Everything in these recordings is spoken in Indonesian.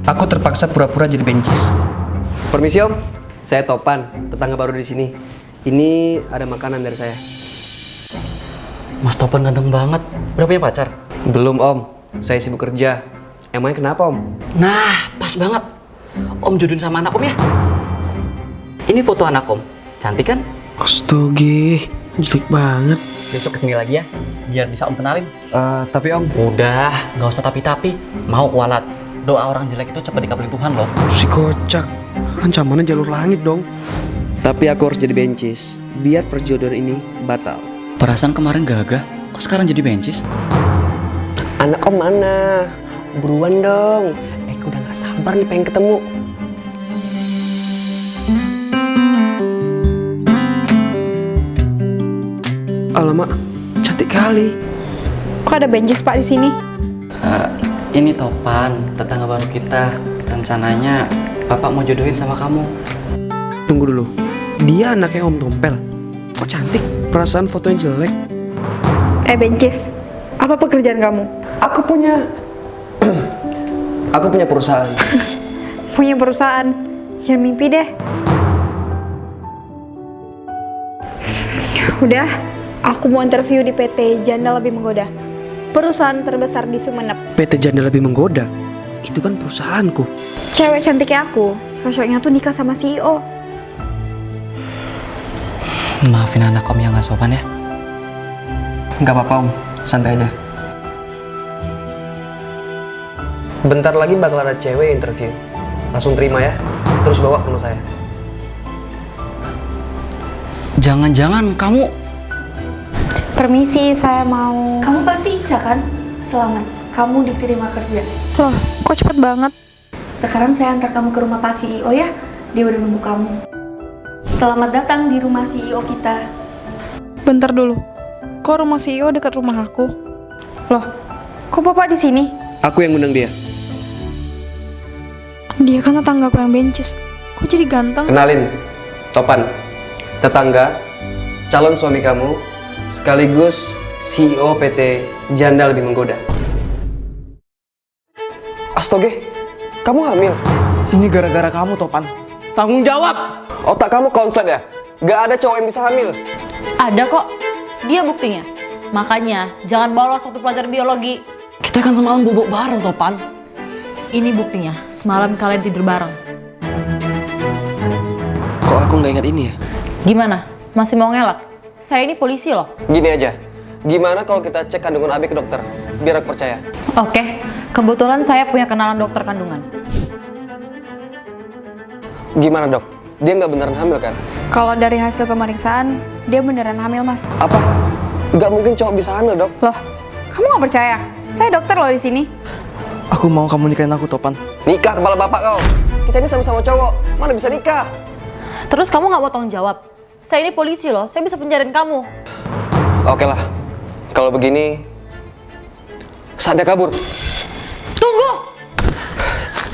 Aku terpaksa pura-pura jadi bencis. Permisi Om, saya Topan, tetangga baru di sini. Ini ada makanan dari saya. Mas Topan ganteng banget. Udah punya pacar? Belum Om, saya sibuk kerja. Emangnya kenapa Om? Nah, pas banget. Om jodohin sama anak Om ya. Ini foto anak Om. Cantik kan? Astaga, jelek banget. Besok kesini lagi ya, biar bisa Om kenalin. Tapi Om, Udah, nggak usah tapi-tapi. Mau kualat. Doa orang jelek itu cepat dikabulin Tuhan loh. si kocak. Ancamannya jalur langit dong. Tapi aku harus jadi bencis, biar perjodohan ini batal. Perasaan kemarin gagah, kok sekarang jadi bencis? Anak Om mana? Buruan dong. Aku udah gak sabar nih pengen ketemu. Alamak, cantik kali. Kok ada bencis Pak di sini? Ini Topan, tetangga baru kita. Rencananya Bapak mau jodohin sama kamu. Tunggu dulu, dia anaknya Om Tompel. Kok cantik? Perasaan fotonya jelek. Bencis, apa pekerjaan kamu? Aku punya perusahaan. Punya perusahaan? Jangan mimpi deh. Udah, aku mau interview di PT Janda Lebih Menggoda, perusahaan terbesar di Sumenep. PT Janda Lebih Menggoda? Itu kan perusahaanku. Cewek cantiknya aku, cocoknya tuh nikah sama CEO. Maafin anak Om yang gak sopan ya. Gak apa-apa Om, santai aja. Bentar lagi bakal ada cewek interview. Langsung terima ya, terus bawa ke rumah saya. Jangan-jangan kamu... Permisi, saya mau... Kamu pasti Ica kan? Selamat, kamu diterima kerja. Loh, kok cepet banget? Sekarang saya antar kamu ke rumah Pak CEO ya. Dia udah nunggu kamu. Selamat datang di rumah CEO kita. Bentar dulu, kok rumah CEO dekat rumah aku? Loh, kok Bapak di sini? Aku yang ngundang dia. Dia kan tetanggaku yang bencis. Kok jadi ganteng? Kenalin, Topan, tetangga, calon suami kamu, sekaligus CEO PT Janda Lebih Menggoda. Astaga, kamu hamil? Ini gara-gara kamu, Topan. Tanggung jawab! Otak kamu konslet ya? Gak ada cowok yang bisa hamil. Ada kok, dia buktinya. Makanya, jangan bolos waktu pelajaran biologi. Kita kan semalam bobok bareng, Topan. Ini buktinya, semalam kalian tidur bareng. Kok aku nggak ingat ini ya? Gimana? Masih mau ngelak? Saya ini polisi loh. Gini aja, gimana kalau kita cek kandungan Abi ke dokter? Biar aku percaya. Oke, kebetulan saya punya kenalan dokter kandungan. Gimana dok? Dia nggak beneran hamil kan? Kalau dari hasil pemeriksaan, dia beneran hamil, Mas. Apa? Nggak mungkin cowok bisa hamil dok? Loh, kamu nggak percaya? Saya dokter loh di sini. Aku mau kamu nikahin aku, Topan. Nikah kepala bapak kau. Kita ini sama-sama cowok, mana bisa nikah? Terus kamu nggak mau tanggung jawab? Saya ini polisi loh, saya bisa penjarain kamu. Oke lah, kalau begini, Sada kabur. Tunggu!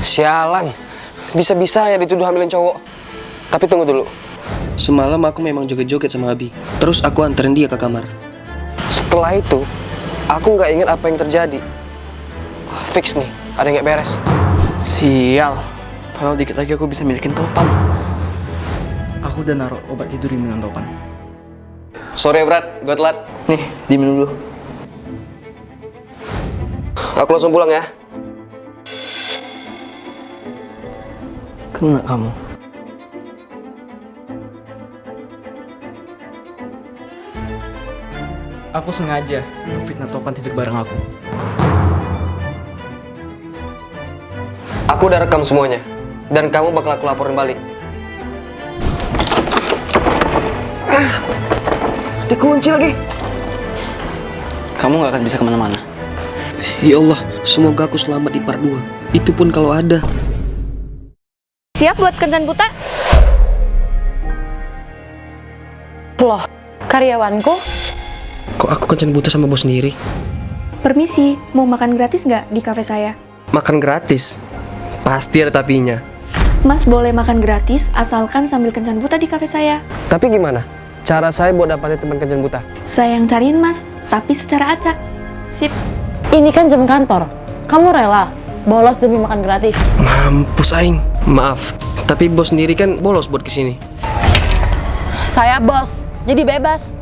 Sialan, bisa-bisa ya dituduh hamilin cowok. Tapi tunggu dulu. Semalam aku memang joget-joget sama Abi. Terus aku anterin dia ke kamar. Setelah itu, aku nggak ingat apa yang terjadi. Wah, fix nih, ada yang nggak beres. Sial. Padahal dikit lagi aku bisa milikin Topan. Aku udah naruh obat tidur di minum Topan. Sorry ya Brad, gue telat. Nih, diminum dulu. Aku langsung pulang ya. Kena kamu. Aku sengaja ngefitnah Topan tidur bareng aku. Aku udah rekam semuanya. Dan kamu bakal aku laporin balik. Dikunci lagi. Kamu gak akan bisa kemana-mana. Ya Allah, semoga aku selamat di part 2. Itu pun kalau ada. Siap buat kencan buta? Loh, karyawanku? Kok aku kencan buta sama bos sendiri? Permisi, mau makan gratis nggak di kafe saya? Makan gratis? Pasti ada tapinya. Mas boleh makan gratis asalkan sambil kencan buta di kafe saya. Tapi gimana? Cara saya buat dapetin teman kencan buta? Saya yang cariin mas, tapi secara acak. Sip. Ini kan jam kantor. Kamu rela Bolos demi makan gratis. Mampus aing. Maaf, tapi bos sendiri kan bolos buat kesini. Saya bos, jadi bebas.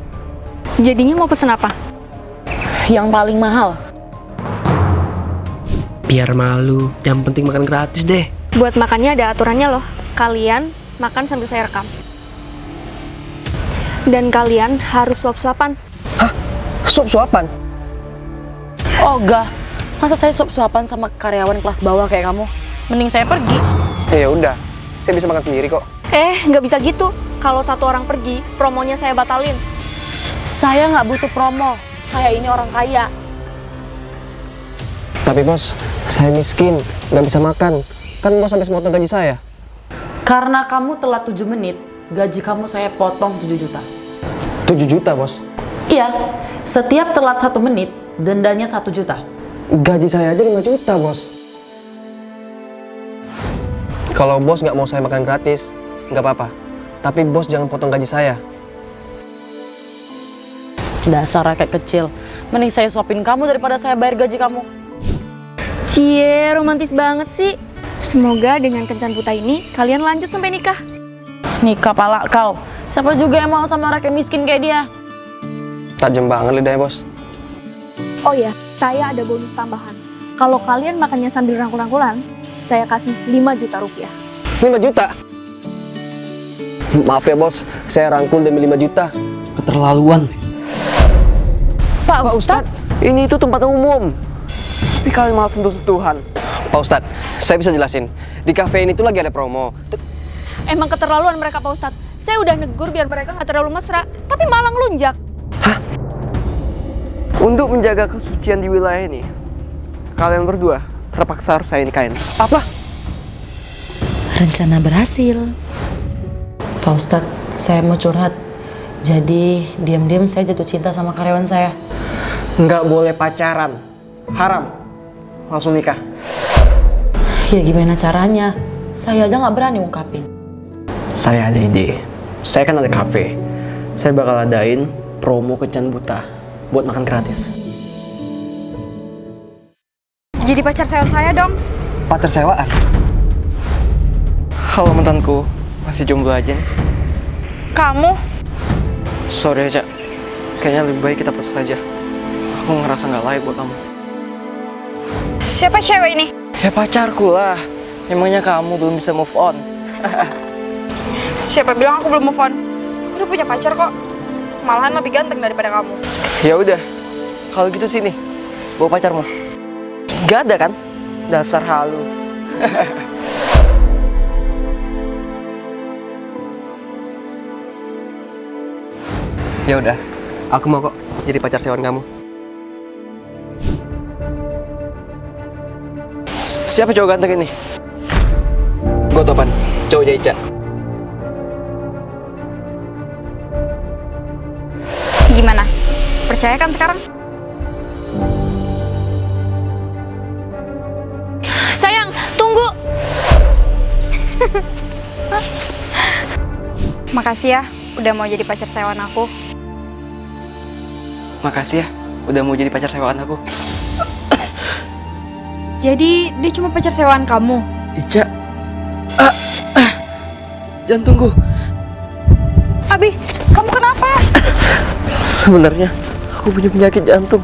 Jadinya mau pesen apa? Yang paling mahal. Biar malu, yang penting makan gratis deh. Buat makannya ada aturannya loh. Kalian makan sambil saya rekam. Dan kalian harus suap-suapan. Suap-suapan? Ogah, masa saya suap-suapan sama karyawan kelas bawah kayak kamu? Mending saya pergi. Ya udah, saya bisa makan sendiri kok. Nggak bisa gitu. Kalau satu orang pergi, promonya saya batalin. Saya nggak butuh promo. Saya ini orang kaya. Tapi bos, saya miskin, nggak bisa makan. Kan bos sampai semotong gaji saya. Karena kamu telat 7 menit, gaji kamu saya potong 7 juta. 7 juta bos. Iya, setiap telat 1 menit, dendanya 1 juta. Gaji saya aja 5 juta bos. Kalau bos nggak mau saya makan gratis, nggak apa-apa. Tapi bos jangan potong gaji saya. Dasar rakyat kecil. Mending saya suapin kamu daripada saya bayar gaji kamu. Cie, romantis banget sih. Semoga dengan kencan buta ini kalian lanjut sampai nikah. Nikah pala kau. Siapa juga yang mau sama rakyat miskin kayak dia? Tajam banget lidahnya bos. Oh ya, saya ada bonus tambahan. Kalau kalian makannya sambil rangkul-rangkulan, saya kasih 5 juta rupiah. 5 juta? Maaf ya bos, saya rangkul demi 5 juta. Keterlaluan. Pak Ustadz, Ini itu tempat umum. Tapi kalian malah sentuh-sentuhan. Pak Ustadz, saya bisa jelasin. Di kafe ini tuh lagi ada promo. Emang keterlaluan mereka, Pak Ustadz. Saya udah negur biar mereka nggak terlalu mesra, tapi malah ngelunjak. Untuk menjaga kesucian di wilayah ini, kalian berdua terpaksa harus saya nikahin. Apa? rencana berhasil. Pak Ustadz, saya mau curhat. Jadi diam-diam saya jatuh cinta sama karyawan saya. Nggak boleh pacaran, haram. Langsung nikah. Ya gimana caranya? Saya aja nggak berani ungkapin. Saya ada ide. Saya kan ada kafe. Saya bakal adain promo kencan buta buat makan gratis. Jadi pacar sewaan saya dong. Pacar sewaan? Halo mantanku, masih jomblo aja nih? Kamu? Sorry aja, kayaknya lebih baik kita putus saja. Aku ngerasa nggak layak buat kamu. Siapa cewek ini? Ya pacarku lah. Emangnya kamu belum bisa move on? Siapa bilang aku belum move on? Aku udah punya pacar kok. Malahan lebih ganteng daripada kamu. Ya udah, kalau gitu sini, bawa pacarmu. Gak ada kan? Dasar halu. Ya udah, aku mau kok jadi pacar sewaan kamu. Siapa cowok ganteng ini? Gue Topan, cowok Jaica. Gimana? Percaya kan sekarang? Sayang, tunggu. Makasih ya, udah mau jadi pacar sewaan aku. Makasih ya, udah mau jadi pacar sewaan aku. Jadi dia cuma pacar sewaan kamu? Ica, jantungku. Abi, kamu kenapa? Sebenarnya aku punya penyakit jantung.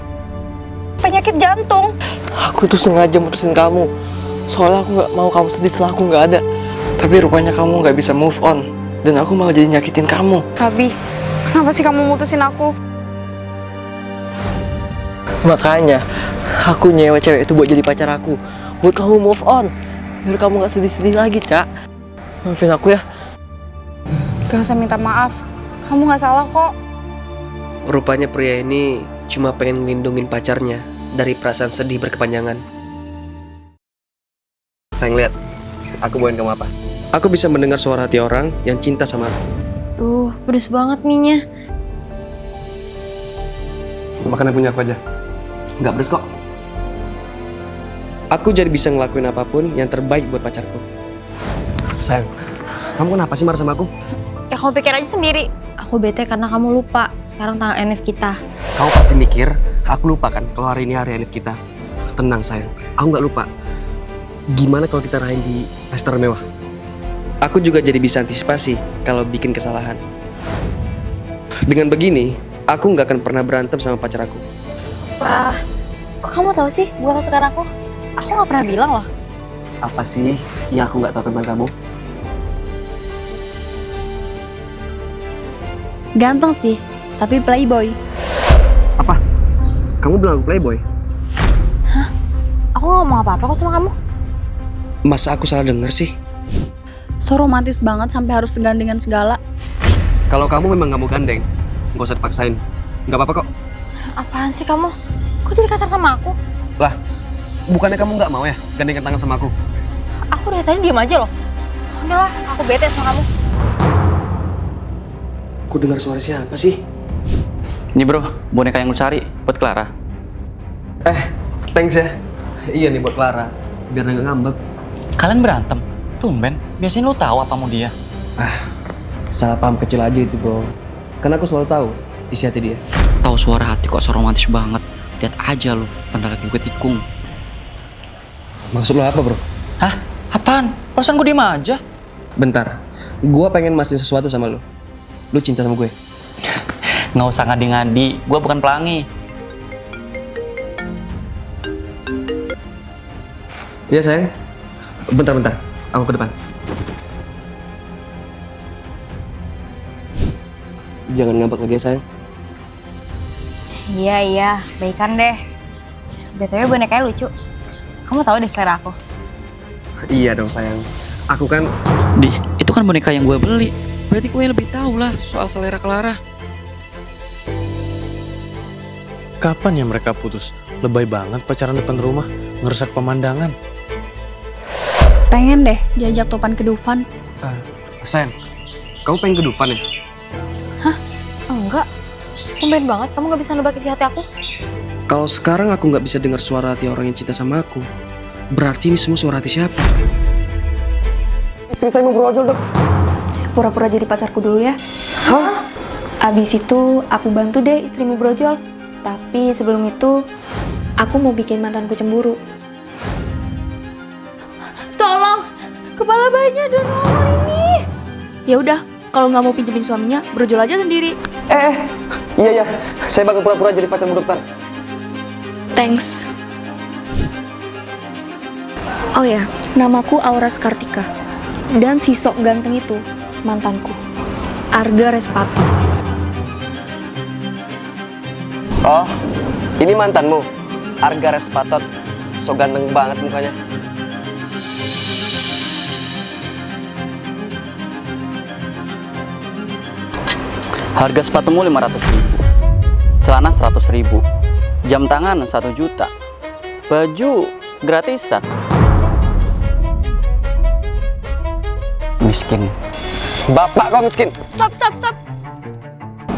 Penyakit jantung? Aku tuh sengaja mutusin kamu. Soalnya aku nggak mau kamu sedih setelah aku nggak ada. Tapi rupanya kamu nggak bisa move on. Dan aku malah jadi nyakitin kamu. Abi, kenapa sih kamu mutusin aku? Makanya aku nyewa cewek itu buat jadi pacar aku. Buat kamu move on. Biar kamu nggak sedih-sedih lagi, Cak. Maafin aku ya. Gak usah minta maaf. Kamu gak salah kok. Rupanya pria ini cuma pengen ngelindungin pacarnya dari perasaan sedih berkepanjangan. Sayang, lihat, aku bawain kamu apa? Aku bisa mendengar suara hati orang yang cinta sama aku. Tuh, pedes banget minyak. Makanan punya aku aja. Nggak pedes kok. Aku jadi bisa ngelakuin apapun yang terbaik buat pacarku. Sayang, kamu kenapa sih marah sama aku? Ya kamu pikir aja sendiri. Aku bete karena kamu lupa. Sekarang tanggal NF kita. Kamu pasti mikir, aku lupa kan kalau hari ini hari Alif kita. Tenang sayang, aku nggak lupa. Gimana kalau kita rayain di restoran mewah? Aku juga jadi bisa antisipasi kalau bikin kesalahan. Dengan begini, aku nggak akan pernah berantem sama pacar aku. Wah, kok kamu tahu sih bukan kesukaan aku? Aku nggak pernah bilang loh. Apa sih yang aku nggak tahu tentang kamu? Ganteng sih, tapi playboy. Apa? Kamu bilang aku playboy? Aku nggak ngomong apa-apa kok sama kamu. Masa aku salah denger sih? So romantis banget sampai harus segandengan segala. Kalau kamu memang nggak mau gandeng, nggak usah dipaksain. Nggak apa-apa kok. Apaan sih kamu? Kok jadi kasar sama aku? Lah, bukannya kamu nggak mau ya gandengan tangan sama aku? Aku dari tadi diem aja loh. Udahlah, aku bete sama kamu. Aku dengar suara siapa sih? Nih bro, boneka yang lu cari buat Clara. Thanks ya. Iya nih buat Clara, biar nggak ngambek. Kalian berantem? Tumben, biasanya lu tahu apa mau dia. Salah paham kecil aja itu bro. Karena aku selalu tahu isi hati dia. Tahu suara hati kok seromantis banget. Lihat aja lu, bentar lagi gue tikung. Maksud lo apa bro? Hah? Apaan? Perasaan gue diem aja. Bentar, gua pengen mastiin sesuatu sama lo. Lu cinta sama gue? Nggak usah ngadi-ngadi, gue bukan pelangi. Iya sayang. Bentar, aku ke depan. Jangan ngambek lagi ya sayang. Iya, baikan deh. BTW bonekanya lucu. Kamu tahu deh selera aku. Iya dong sayang. Aku kan Itu kan boneka yang gue beli. Berarti gue lebih tahu lah soal selera Clara. Kapan ya mereka putus? Lebay banget pacaran depan rumah, ngerusak pemandangan. Pengen deh diajak Topan ke Dufan. sayang, kamu pengen ke Dufan ya? Enggak. Tumben banget kamu nggak bisa nebak isi hati aku. Kalau sekarang aku nggak bisa dengar suara hati orang yang cinta sama aku, berarti ini semua suara hati siapa? Istri saya mau brojol dok. Pura-pura jadi pacarku dulu ya. Hah? Abis itu aku bantu deh istrimu brojol. Tapi sebelum itu aku mau bikin mantanku cemburu. Tolong, kepala bayinya ada nomor ini. Ya udah, kalau nggak mau pinjemin suaminya, brojol aja sendiri. Iya, saya bakal pura-pura jadi pacarmu dokter. Thanks. Oh ya, namaku Aura Skartika. Dan si sok ganteng itu mantanku, Arga Respati. Oh, ini mantanmu, Arga Respatot. So ganteng banget mukanya. Harga sepatumu 500.000, celana 100.000, jam tangan 1 juta, baju gratisan. Miskin. Bapak kok miskin? Stop.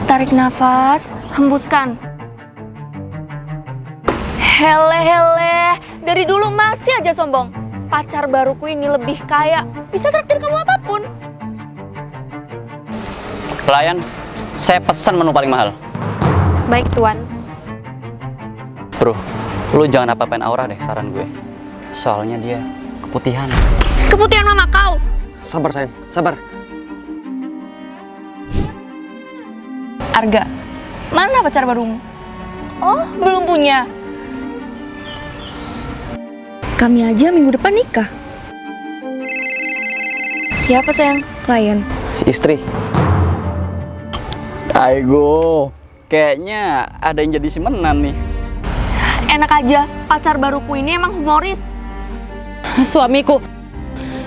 Tarik nafas, hembuskan. Hele, dari dulu masih aja sombong. Pacar baruku ini lebih kaya, bisa traktir kamu apapun. Pelayan, saya pesan menu paling mahal. Baik, Tuan. Bro, lu jangan apa-apain Aura deh, saran gue. Soalnya dia keputihan. Keputihan mama kau. Sabar sayang, sabar. Arga, mana pacar barumu? Oh, belum punya. Kami aja minggu depan nikah. Siapa sayang? Klien. Istri. Aigo, kayaknya ada yang jadi simenan nih. Enak aja, pacar baruku ini emang humoris. Suamiku.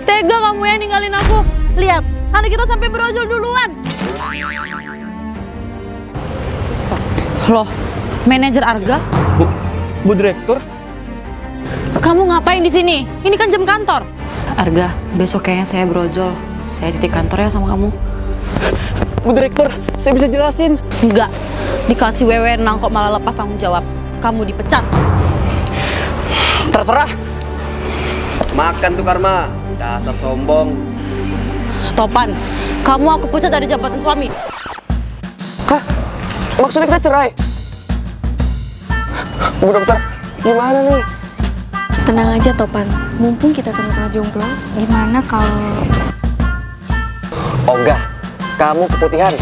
Tega kamu ya ninggalin aku. Lihat, anak kita sampai brojol duluan. Loh, manajer Arga? Bu Direktur? Kamu ngapain di sini? Ini kan jam kantor. Arga, besok kayaknya saya brojol. Saya titip kantor ya sama kamu. Bu Direktur, saya bisa jelasin. Enggak, dikasih wewenang kok malah lepas tanggung jawab. Kamu dipecat. Terserah. Makan tuh Karma, dasar sombong. Topan, kamu aku pecat dari jabatan suami. Hah? Maksudnya kita cerai? Bu dokter, gimana nih? Tenang aja Topan, mumpung kita sama-sama jomblo, gimana kalau... Oh enggak, kamu keputihan.